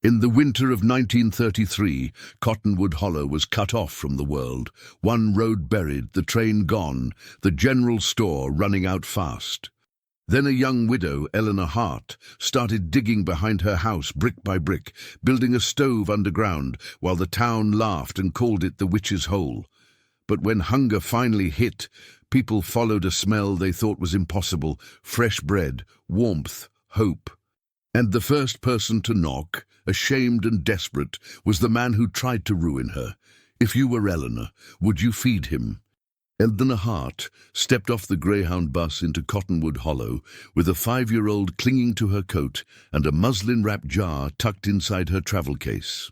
In the winter of 1933, Cottonwood Hollow was cut off from the world, one road buried, the train gone, the general store running out fast. Then a young widow, Eleanor Hart, started digging behind her house brick by brick, building a stove underground, while the town laughed and called it the Witch's Hole. But when hunger finally hit, people followed a smell they thought was impossible: fresh bread, warmth, hope. And the first person to knock, ashamed and desperate, was the man who tried to ruin her. If you were Eleanor, would you feed him? Eleanor Hart stepped off the Greyhound bus into Cottonwood Hollow with a 5-year-old clinging to her coat and a muslin-wrapped jar tucked inside her travel case.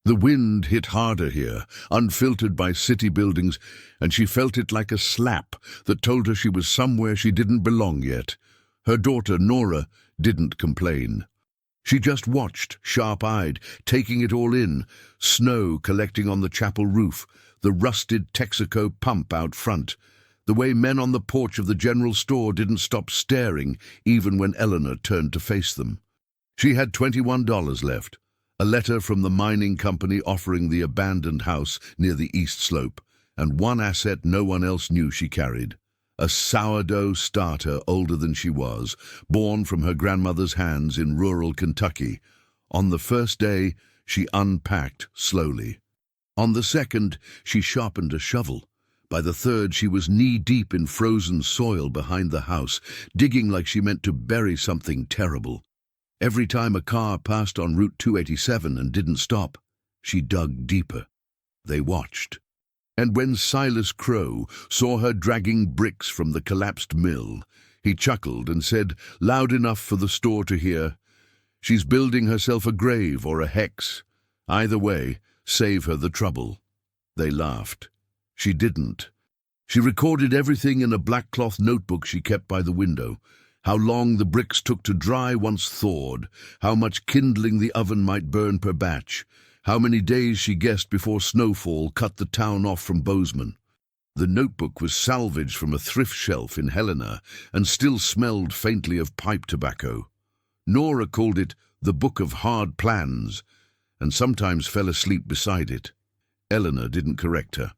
The wind hit harder here, unfiltered by city buildings, and she felt it like a slap that told her she was somewhere she didn't belong yet. Her daughter, Nora, didn't complain. She just watched, sharp-eyed, taking it all in: snow collecting on the chapel roof, the rusted Texaco pump out front, the way men on the porch of the general store didn't stop staring even when Eleanor turned to face them. She had $21 left, a letter from the mining company offering the abandoned house near the east slope, and one asset no one else knew she carried: a sourdough starter older than she was, born from her grandmother's hands in rural Kentucky. On the first day, she unpacked slowly. On the second, she sharpened a shovel. By the third, she was knee-deep in frozen soil behind the house, digging like she meant to bury something terrible. Every time a car passed on Route 287 and didn't stop, she dug deeper. They watched. And when Silas Crow saw her dragging bricks from the collapsed mill, he chuckled and said, loud enough for the store to hear, "She's building herself a grave or a hex. Either way, save her the trouble." They laughed. She didn't. She recorded everything in a black cloth notebook she kept by the window: how long the bricks took to dry once thawed, how much kindling the oven might burn per batch, how many days she guessed before snowfall cut the town off from Bozeman. The notebook was salvaged from a thrift shelf in Helena and still smelled faintly of pipe tobacco. Nora called it the Book of Hard Plans, and sometimes fell asleep beside it. Eleanor didn't correct her.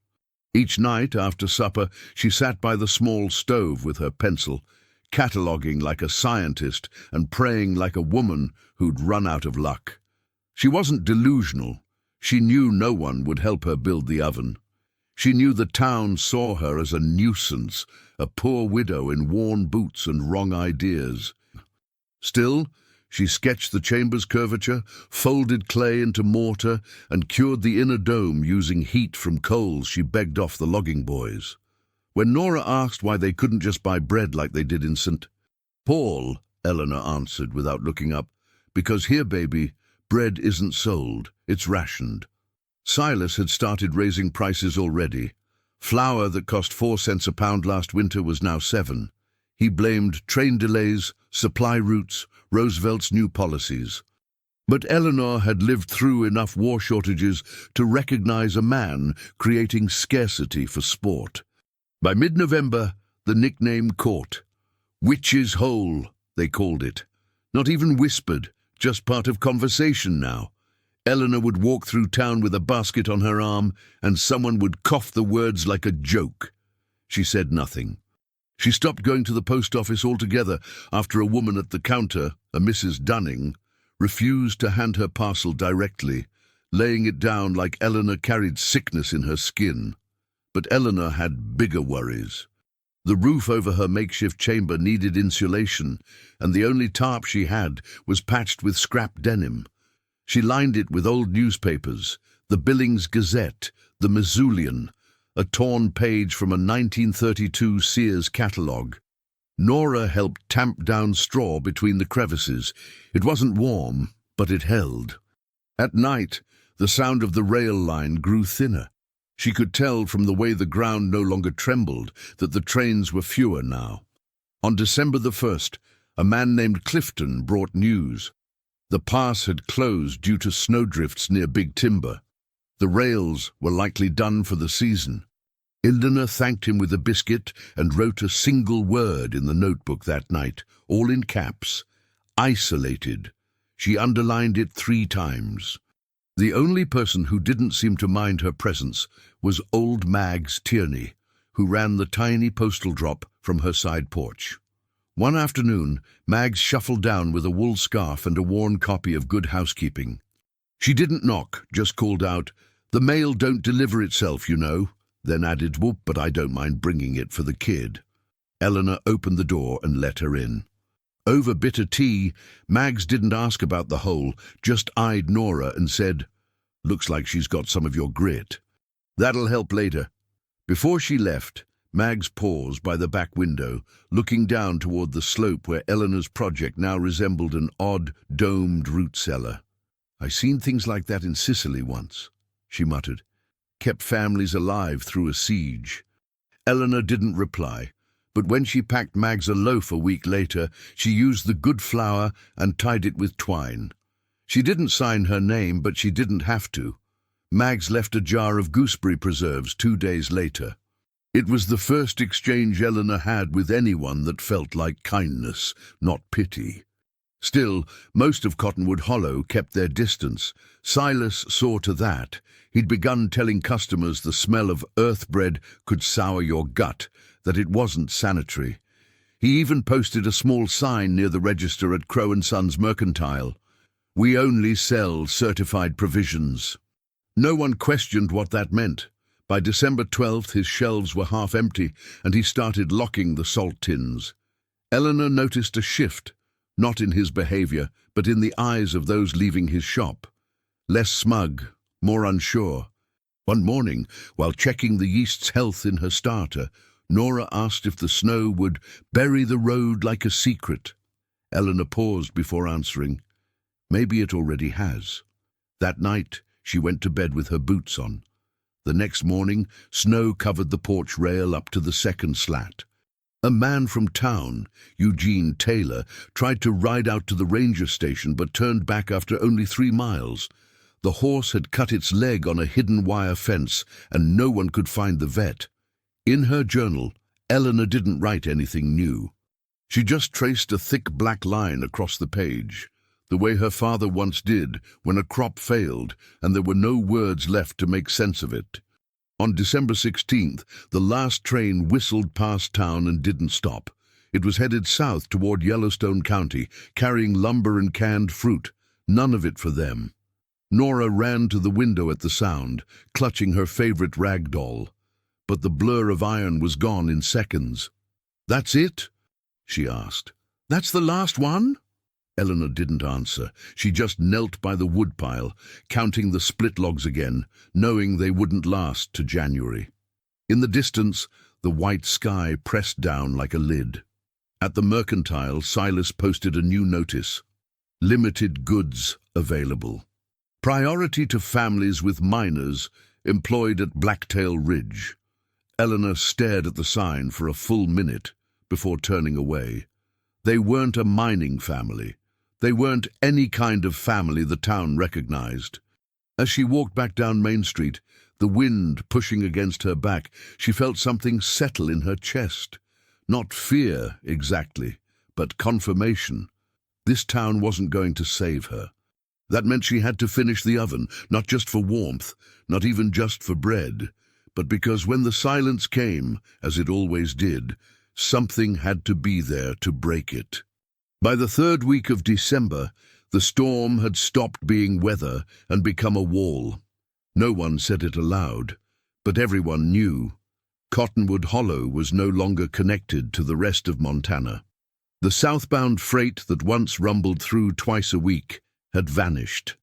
Each night after supper, she sat by the small stove with her pencil, cataloguing like a scientist and praying like a woman who'd run out of luck. She wasn't delusional. She knew no one would help her build the oven. She knew the town saw her as a nuisance, a poor widow in worn boots and wrong ideas. Still, she sketched the chamber's curvature, folded clay into mortar, and cured the inner dome using heat from coals she begged off the logging boys. When Nora asked why they couldn't just buy bread like they did in St. Paul, Eleanor answered without looking up, "Because here, baby, bread isn't sold, it's rationed." Silas had started raising prices already. Flour that cost 4 cents a pound last winter was now 7. He blamed train delays, supply routes, Roosevelt's new policies. But Eleanor had lived through enough war shortages to recognize a man creating scarcity for sport. By mid-November, the nickname caught. Witch's Hole, they called it. Not even whispered, just part of conversation now. Eleanor would walk through town with a basket on her arm, and someone would cough the words like a joke. She said nothing. She stopped going to the post office altogether after a woman at the counter, a Mrs. Dunning, refused to hand her parcel directly, laying it down like Eleanor carried sickness in her skin. But Eleanor had bigger worries. The roof over her makeshift chamber needed insulation, and the only tarp she had was patched with scrap denim. She lined it with old newspapers, the Billings Gazette, the Missoulian, a torn page from a 1932 Sears catalogue. Nora helped tamp down straw between the crevices. It wasn't warm, but it held. At night, the sound of the rail line grew thinner. She could tell from the way the ground no longer trembled that the trains were fewer now. On December the 1st, a man named Clifton brought news. The pass had closed due to snowdrifts near Big Timber. The rails were likely done for the season. Eleanor thanked him with a biscuit and wrote a single word in the notebook that night, all in caps: isolated. She underlined it 3 times. The only person who didn't seem to mind her presence was old Mags Tierney, who ran the tiny postal drop from her side porch. One afternoon, Mags shuffled down with a wool scarf and a worn copy of Good Housekeeping. She didn't knock, just called out, "The mail don't deliver itself, you know," then added, "Whoop, but I don't mind bringing it for the kid." Eleanor opened the door and let her in. Over bitter tea, Mags didn't ask about the hole, just eyed Nora and said, "Looks like she's got some of your grit. That'll help later." Before she left, Mags paused by the back window, looking down toward the slope where Eleanor's project now resembled an odd, domed root cellar. "I seen things like that in Sicily once," she muttered. "Kept families alive through a siege." Eleanor didn't reply, but when she packed Mags a loaf a week later, she used the good flour and tied it with twine. She didn't sign her name, but she didn't have to. Mags left a jar of gooseberry preserves 2 days later. It was the first exchange Eleanor had with anyone that felt like kindness, not pity. Still, most of Cottonwood Hollow kept their distance. Silas saw to that. He'd begun telling customers the smell of earth bread could sour your gut, that it wasn't sanitary. He even posted a small sign near the register at Crow & Sons Mercantile. "We only sell certified provisions." No one questioned what that meant. By December 12th, his shelves were half empty, and he started locking the salt tins. Eleanor noticed a shift, not in his behavior, but in the eyes of those leaving his shop. Less smug, more unsure. One morning, while checking the yeast's health in her starter, Nora asked if the snow would bury the road like a secret. Eleanor paused before answering. Maybe it already has. That night, she went to bed with her boots on. The next morning, snow covered the porch rail up to the second slat. A man from town, Eugene Taylor, tried to ride out to the ranger station but turned back after only 3 miles. The horse had cut its leg on a hidden wire fence, and no one could find the vet. In her journal, Eleanor didn't write anything new. She just traced a thick black line across the page, the way her father once did when a crop failed and there were no words left to make sense of it. On December 16th, the last train whistled past town and didn't stop. It was headed south toward Yellowstone County, carrying lumber and canned fruit, none of it for them. Nora ran to the window at the sound, clutching her favorite rag doll. But the blur of iron was gone in seconds. "That's it?" she asked. "That's the last one?" Eleanor didn't answer. She just knelt by the woodpile, counting the split logs again, knowing they wouldn't last to January. In the distance, the white sky pressed down like a lid. At the Mercantile, Silas posted a new notice. "Limited goods available. Priority to families with minors employed at Blacktail Ridge." Eleanor stared at the sign for a full minute before turning away. They weren't a mining family. They weren't any kind of family the town recognized. As she walked back down Main Street, the wind pushing against her back, she felt something settle in her chest. Not fear, exactly, but confirmation. This town wasn't going to save her. That meant she had to finish the oven, not just for warmth, not even just for bread, but because when the silence came, as it always did, something had to be there to break it. By the 3rd week of December, the storm had stopped being weather and become a wall. No one said it aloud, but everyone knew. Cottonwood Hollow was no longer connected to the rest of Montana. The southbound freight that once rumbled through twice a week had vanished.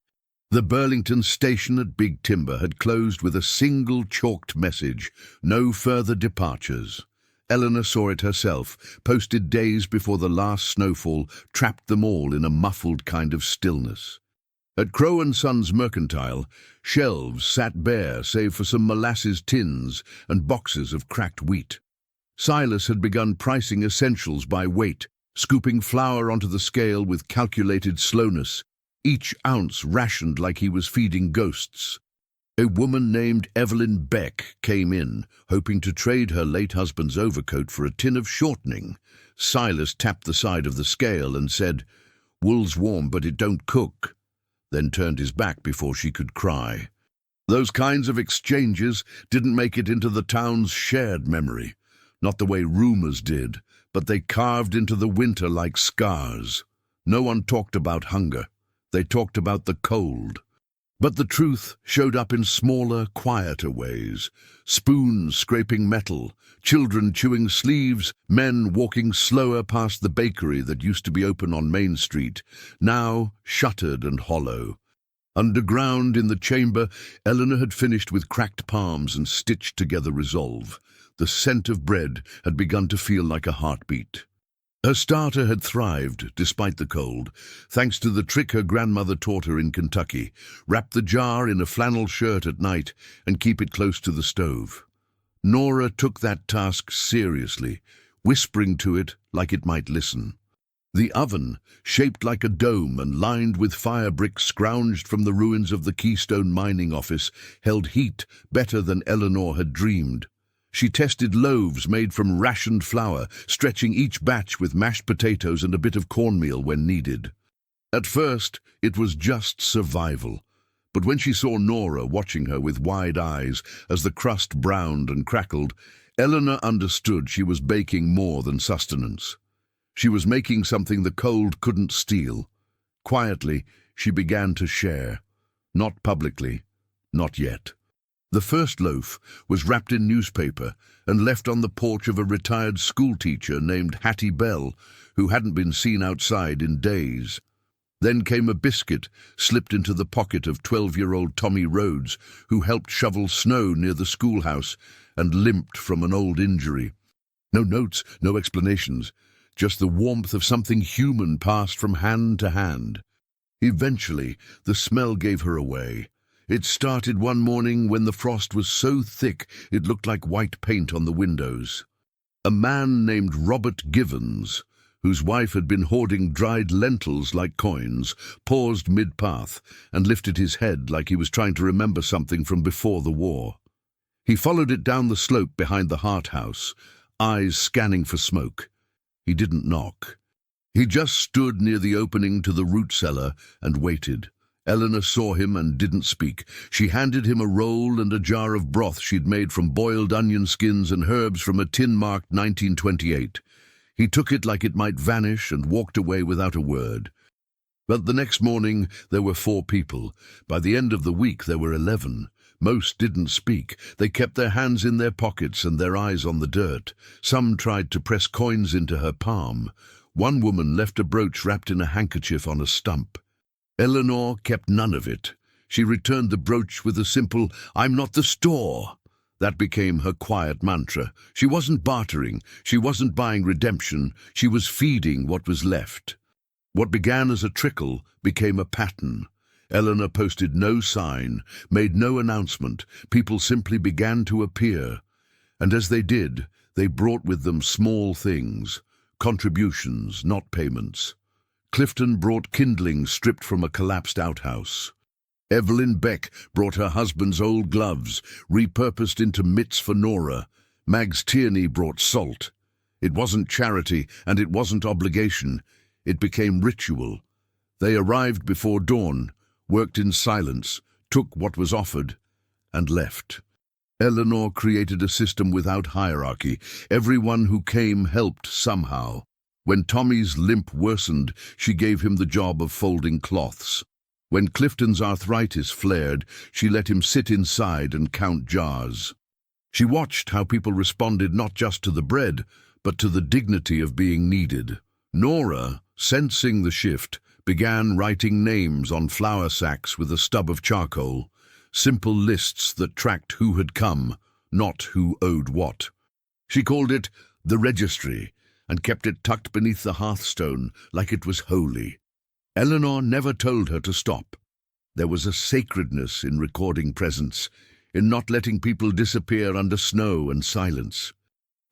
The Burlington station at Big Timber had closed with a single chalked message, "No further departures." Eleanor saw it herself, posted days before the last snowfall trapped them all in a muffled kind of stillness. At Crow & Sons Mercantile, shelves sat bare save for some molasses tins and boxes of cracked wheat. Silas had begun pricing essentials by weight, scooping flour onto the scale with calculated slowness, each ounce rationed like he was feeding ghosts. A woman named Evelyn Beck came in, hoping to trade her late husband's overcoat for a tin of shortening. Silas tapped the side of the scale and said, "Wool's warm, but it don't cook," then turned his back before she could cry. Those kinds of exchanges didn't make it into the town's shared memory, not the way rumors did, but they carved into the winter like scars. No one talked about hunger. They talked about the cold. But the truth showed up in smaller, quieter ways. Spoons scraping metal, children chewing sleeves, men walking slower past the bakery that used to be open on Main Street, now shuttered and hollow. Underground in the chamber, Eleanor had finished with cracked palms and stitched together resolve. The scent of bread had begun to feel like a heartbeat. Her starter had thrived, despite the cold, thanks to the trick her grandmother taught her in Kentucky: wrap the jar in a flannel shirt at night and keep it close to the stove. Nora took that task seriously, whispering to it like it might listen. The oven, shaped like a dome and lined with fire bricks scrounged from the ruins of the Keystone mining office, held heat better than Eleanor had dreamed. She tested loaves made from rationed flour, stretching each batch with mashed potatoes and a bit of cornmeal when needed. At first, it was just survival. But when she saw Nora watching her with wide eyes as the crust browned and crackled, Eleanor understood she was baking more than sustenance. She was making something the cold couldn't steal. Quietly, she began to share. Not publicly, not yet. The first loaf was wrapped in newspaper and left on the porch of a retired schoolteacher named Hattie Bell, who hadn't been seen outside in days. Then came a biscuit slipped into the pocket of 12-year-old Tommy Rhodes, who helped shovel snow near the schoolhouse and limped from an old injury. No notes, no explanations, just the warmth of something human passed from hand to hand. Eventually, the smell gave her away. It started one morning when the frost was so thick it looked like white paint on the windows. A man named Robert Givens, whose wife had been hoarding dried lentils like coins, paused mid-path and lifted his head like he was trying to remember something from before the war. He followed it down the slope behind the Hart House, eyes scanning for smoke. He didn't knock. He just stood near the opening to the root cellar and waited. Eleanor saw him and didn't speak. She handed him a roll and a jar of broth she'd made from boiled onion skins and herbs from a tin marked 1928. He took it like it might vanish and walked away without a word. But the next morning there were 4 people. By the end of the week there were 11. Most didn't speak. They kept their hands in their pockets and their eyes on the dirt. Some tried to press coins into her palm. One woman left a brooch wrapped in a handkerchief on a stump. Eleanor kept none of it. She returned the brooch with a simple, "I'm not the store." That became her quiet mantra. She wasn't bartering. She wasn't buying redemption. She was feeding what was left. What began as a trickle became a pattern. Eleanor posted no sign, made no announcement. People simply began to appear. And as they did, they brought with them small things, contributions, not payments. Clifton brought kindling stripped from a collapsed outhouse. Evelyn Beck brought her husband's old gloves, repurposed into mitts for Nora. Mags Tierney brought salt. It wasn't charity, and it wasn't obligation. It became ritual. They arrived before dawn, worked in silence, took what was offered, and left. Eleanor created a system without hierarchy. Everyone who came helped somehow. When Tommy's limp worsened, she gave him the job of folding cloths. When Clifton's arthritis flared, she let him sit inside and count jars. She watched how people responded not just to the bread, but to the dignity of being needed. Nora, sensing the shift, began writing names on flour sacks with a stub of charcoal, simple lists that tracked who had come, not who owed what. She called it the registry, and kept it tucked beneath the hearthstone like it was holy. Eleanor never told her to stop. There was a sacredness in recording presence, in not letting people disappear under snow and silence.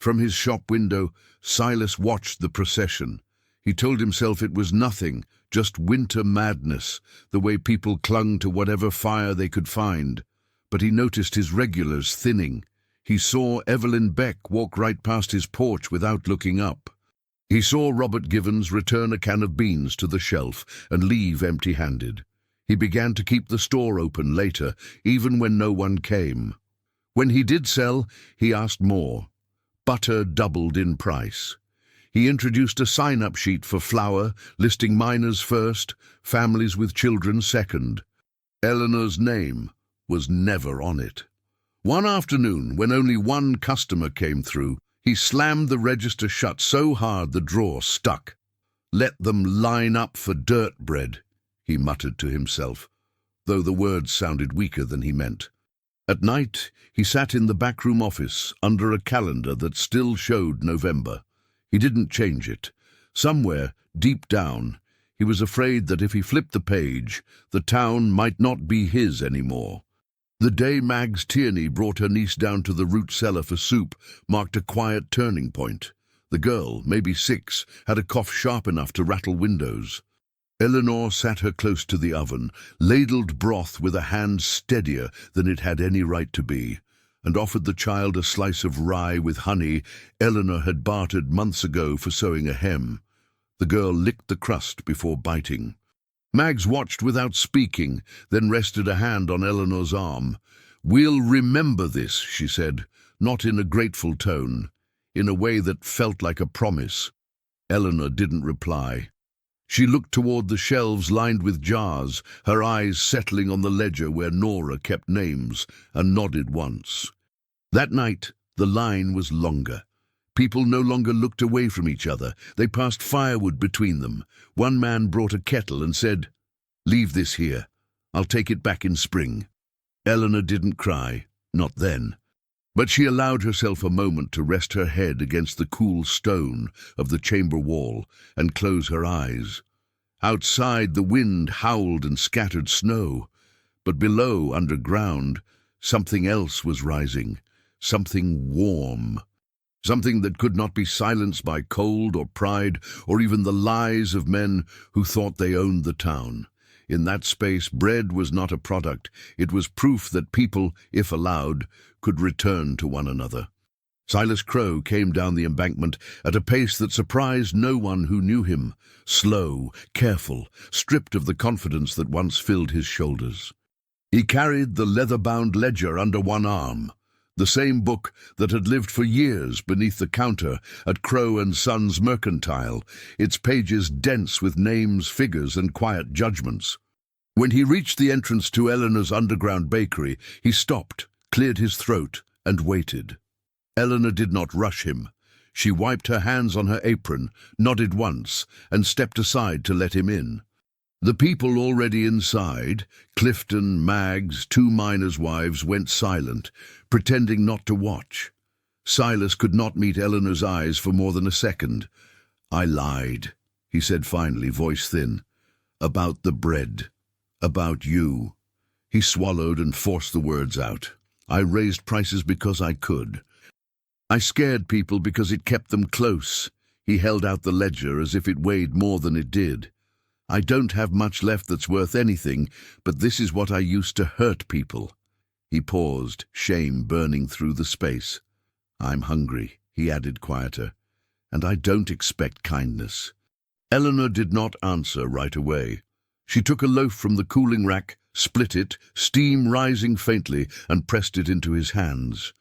From his shop window, Silas watched the procession. He told himself it was nothing, just winter madness, the way people clung to whatever fire they could find. But he noticed his regulars thinning. He saw Evelyn Beck walk right past his porch without looking up. He saw Robert Givens return a can of beans to the shelf and leave empty-handed. He began to keep the store open later, even when no one came. When he did sell, he asked more. Butter doubled in price. He introduced a sign-up sheet for flour, listing minors first, families with children second. Eleanor's name was never on it. One afternoon, when only one customer came through, he slammed the register shut so hard the drawer stuck. "Let them line up for dirt bread," he muttered to himself, though the words sounded weaker than he meant. At night, he sat in the backroom office under a calendar that still showed November. He didn't change it. Somewhere, deep down, he was afraid that if he flipped the page, the town might not be his anymore. The day Mags Tierney brought her niece down to the root cellar for soup marked a quiet turning point. The girl, maybe 6, had a cough sharp enough to rattle windows. Eleanor sat her close to the oven, ladled broth with a hand steadier than it had any right to be, and offered the child a slice of rye with honey Eleanor had bartered months ago for sewing a hem. The girl licked the crust before biting. Mags watched without speaking, then rested a hand on Eleanor's arm. "We'll remember this," she said, not in a grateful tone, in a way that felt like a promise. Eleanor didn't reply. She looked toward the shelves lined with jars, her eyes settling on the ledger where Nora kept names, and nodded once. That night, the line was longer. People no longer looked away from each other. They passed firewood between them. One man brought a kettle and said, "Leave this here. I'll take it back in spring." Eleanor didn't cry, not then. But she allowed herself a moment to rest her head against the cool stone of the chamber wall and close her eyes. Outside, the wind howled and scattered snow. But below, underground, something else was rising. Something warm. Something that could not be silenced by cold or pride or even the lies of men who thought they owned the town. In that space, bread was not a product. It was proof that people, if allowed, could return to one another. Silas Crowe came down the embankment at a pace that surprised no one who knew him. Slow, careful, stripped of the confidence that once filled his shoulders. He carried the leather-bound ledger under one arm. The same book that had lived for years beneath the counter at Crowe and Sons Mercantile, its pages dense with names, figures, and quiet judgments. When he reached the entrance to Eleanor's underground bakery, he stopped, cleared his throat, and waited. Eleanor did not rush him. She wiped her hands on her apron, nodded once, and stepped aside to let him in. The people already inside, Clifton, Mags, 2 miners' wives, went silent, pretending not to watch. Silas could not meet Eleanor's eyes for more than a second. "I lied," he said finally, voice thin. "About the bread. About you." He swallowed and forced the words out. "I raised prices because I could. I scared people because it kept them close." He held out the ledger as if it weighed more than it did. "I don't have much left that's worth anything, but this is what I used to hurt people." He paused, shame burning through the space. "I'm hungry," he added quieter, "and I don't expect kindness." Eleanor did not answer right away. She took a loaf from the cooling rack, split it, steam rising faintly, and pressed it into his hands.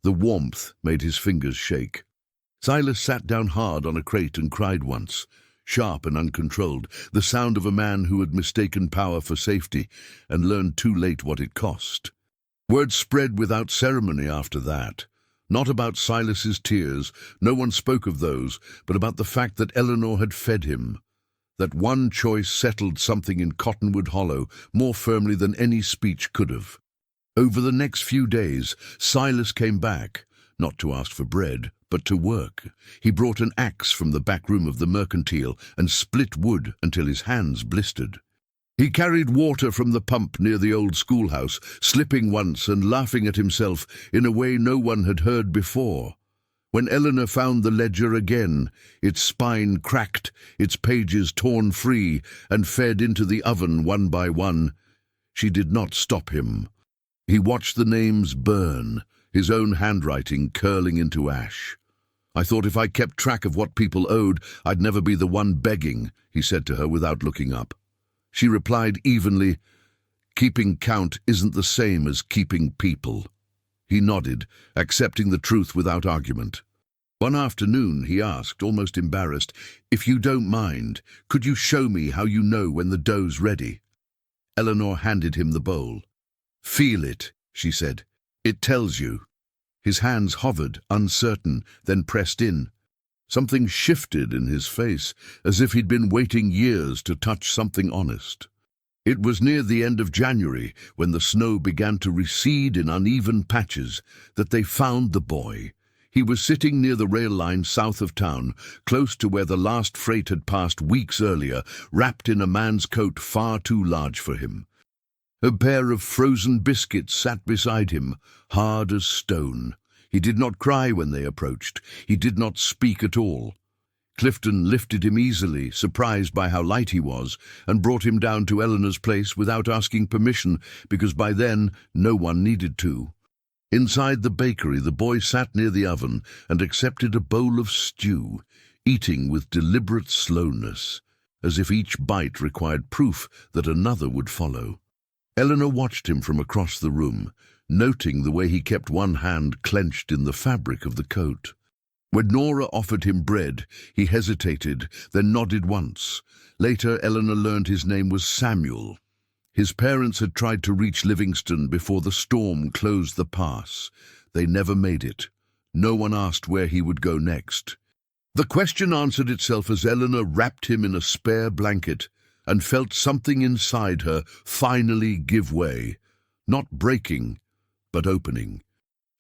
The warmth made his fingers shake. Silas sat down hard on a crate and cried once, sharp and uncontrolled, the sound of a man who had mistaken power for safety and learned too late what it cost. Word spread without ceremony after that. Not about Silas's tears, no one spoke of those, but about the fact that Eleanor had fed him. That one choice settled something in Cottonwood Hollow more firmly than any speech could have. Over the next few days, Silas came back, not to ask for bread, but to work. He brought an axe from the back room of the Mercantile and split wood until his hands blistered. He carried water from the pump near the old schoolhouse, slipping once and laughing at himself in a way no one had heard before. When Eleanor found the ledger again, its spine cracked, its pages torn free, and fed into the oven one by one, she did not stop him. He watched the names burn, his own handwriting curling into ash. I thought if I kept track of what people owed, I'd never be the one begging, he said to her without looking up. She replied evenly, "Keeping count isn't the same as keeping people." He nodded, accepting the truth without argument. One afternoon, he asked, almost embarrassed, "If you don't mind, could you show me how you know when the dough's ready?" Eleanor handed him the bowl. "Feel it," she said. "It tells you." His hands hovered, uncertain, then pressed in. Something shifted in his face, as if he'd been waiting years to touch something honest. It was near the end of January, when the snow began to recede in uneven patches, that they found the boy. He was sitting near the rail line south of town, close to where the last freight had passed weeks earlier, wrapped in a man's coat far too large for him. A pair of frozen biscuits sat beside him, hard as stone. He did not cry when they approached. He did not speak at all. Clifton lifted him easily, surprised by how light he was, and brought him down to Eleanor's place without asking permission, because by then no one needed to. Inside the bakery, the boy sat near the oven and accepted a bowl of stew, eating with deliberate slowness, as if each bite required proof that another would follow. Eleanor watched him from across the room, noting the way he kept one hand clenched in the fabric of the coat. When Nora offered him bread, he hesitated, then nodded once. Later, Eleanor learned his name was Samuel. His parents had tried to reach Livingston before the storm closed the pass. They never made it. No one asked where he would go next. The question answered itself as Eleanor wrapped him in a spare blanket and felt something inside her finally give way, not breaking, but opening.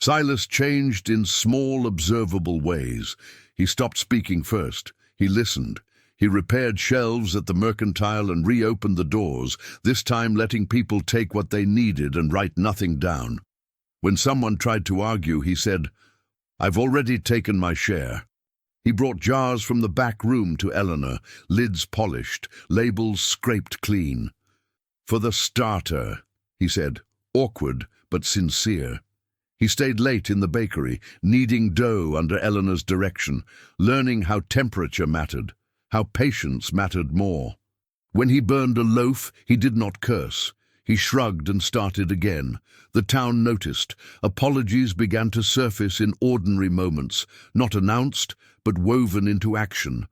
Silas changed in small, observable ways. He stopped speaking first. He listened. He repaired shelves at the mercantile and reopened the doors, this time letting people take what they needed and write nothing down. When someone tried to argue, he said, "I've already taken my share." He brought jars from the back room to Eleanor, lids polished, labels scraped clean. "For the starter," he said, awkward but sincere. He stayed late in the bakery, kneading dough under Eleanor's direction, learning how temperature mattered, how patience mattered more. When he burned a loaf, he did not curse. He shrugged and started again. The town noticed. Apologies began to surface in ordinary moments, not announced, but woven into action.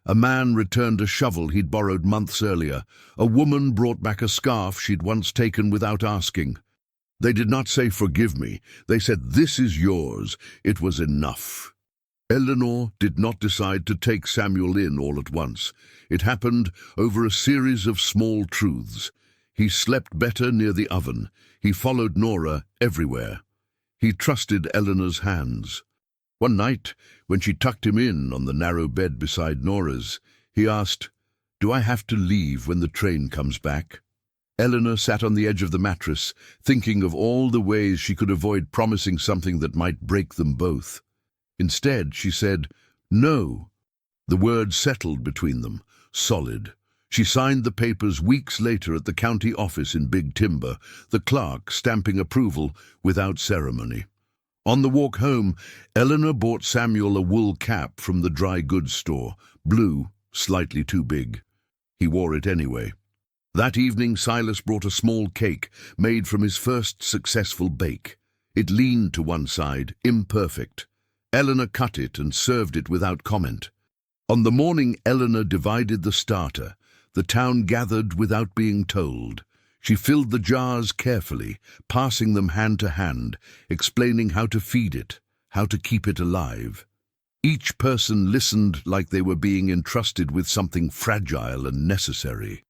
A man returned a shovel he'd borrowed months earlier. A woman brought back a scarf she'd once taken without asking. They did not say, "Forgive me." They said, "This is yours." It was enough. Eleanor did not decide to take Samuel in all at once. It happened over a series of small truths. He slept better near the oven. He followed Nora everywhere. He trusted Eleanor's hands. One night, when she tucked him in on the narrow bed beside Nora's, he asked, "Do I have to leave when the train comes back?" Eleanor sat on the edge of the mattress, thinking of all the ways she could avoid promising something that might break them both. Instead, she said, "No." The word settled between them, solid. She signed the papers weeks later at the county office in Big Timber, the clerk stamping approval without ceremony. On the walk home, Eleanor bought Samuel a wool cap from the dry goods store, blue, slightly too big. He wore it anyway. That evening, Silas brought a small cake made from his first successful bake. It leaned to one side, imperfect. Eleanor cut it and served it without comment. On the morning Eleanor divided the starter, the town gathered without being told. She filled the jars carefully, passing them hand to hand, explaining how to feed it, how to keep it alive. Each person listened like they were being entrusted with something fragile and necessary.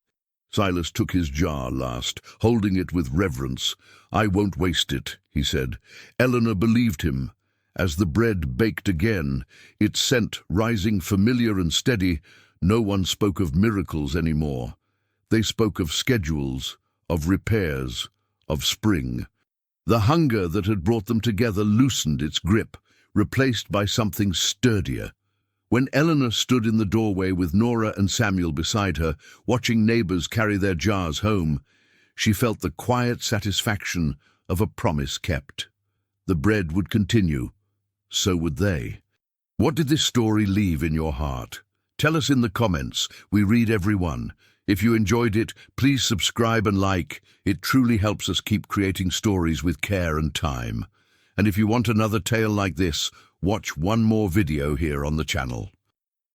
Silas took his jar last, holding it with reverence. "I won't waste it," he said. Eleanor believed him. As the bread baked again, its scent rising familiar and steady, no one spoke of miracles anymore. They spoke of schedules, of repairs, of spring. The hunger that had brought them together loosened its grip, replaced by something sturdier. When Eleanor stood in the doorway with Nora and Samuel beside her, watching neighbors carry their jars home, she felt the quiet satisfaction of a promise kept. The bread would continue. So would they. What did this story leave in your heart? Tell us in the comments. We read every one. If you enjoyed it, please subscribe and like. It truly helps us keep creating stories with care and time. And if you want another tale like this, watch one more video here on the channel.